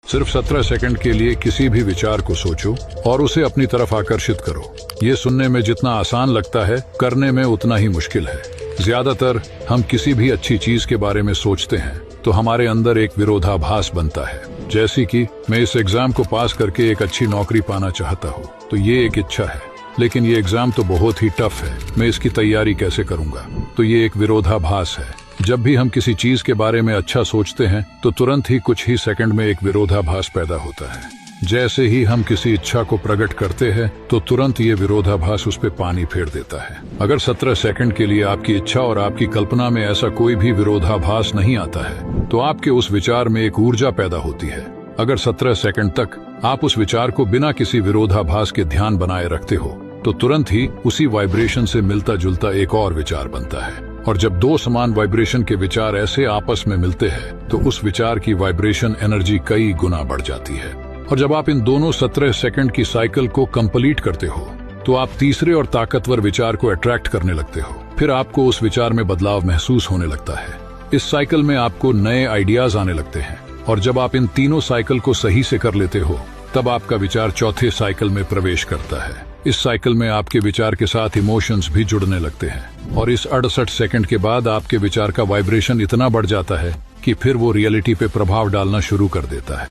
सिर्फ 17 सेकंड के लिए किसी भी विचार को सोचो और उसे अपनी तरफ आकर्षित करो। ये सुनने में जितना आसान लगता है, करने में उतना ही मुश्किल है। ज्यादातर हम किसी भी अच्छी चीज के बारे में सोचते हैं तो हमारे अंदर एक विरोधाभास बनता है। जैसे कि मैं इस एग्जाम को पास करके एक अच्छी नौकरी पाना चाहता हूँ, तो ये एक इच्छा है, लेकिन ये एग्जाम तो बहुत ही टफ है, मैं इसकी तैयारी कैसे करूंगा, तो ये एक विरोधाभास है। जब भी हम किसी चीज के बारे में अच्छा सोचते हैं तो तुरंत ही कुछ ही सेकंड में एक विरोधाभास पैदा होता है। जैसे ही हम किसी इच्छा को प्रकट करते हैं तो तुरंत ये विरोधाभास उस पे पानी फेर देता है। अगर 17 सेकंड के लिए आपकी इच्छा और आपकी कल्पना में ऐसा कोई भी विरोधाभास नहीं आता है तो आपके उस विचार में एक ऊर्जा पैदा होती है। अगर 17 सेकंड तक आप उस विचार को बिना किसी विरोधाभास के ध्यान बनाए रखते हो तो तुरंत ही उसी वाइब्रेशन से मिलता जुलता एक और विचार बनता है। और जब दो समान वाइब्रेशन के विचार ऐसे आपस में मिलते हैं तो उस विचार की वाइब्रेशन एनर्जी कई गुना बढ़ जाती है। और जब आप इन दोनों 17 सेकंड की साइकिल को कंप्लीट करते हो तो आप तीसरे और ताकतवर विचार को अट्रैक्ट करने लगते हो। फिर आपको उस विचार में बदलाव महसूस होने लगता है। इस साइकिल में आपको नए आइडियाज आने लगते हैं और जब आप इन तीनों साइकिल को सही से कर लेते हो तब आपका विचार चौथे साइकिल में प्रवेश करता है। इस साइकिल में आपके विचार के साथ इमोशंस भी जुड़ने लगते हैं और इस 68 सेकंड के बाद आपके विचार का वाइब्रेशन इतना बढ़ जाता है कि फिर वो रियलिटी पे प्रभाव डालना शुरू कर देता है।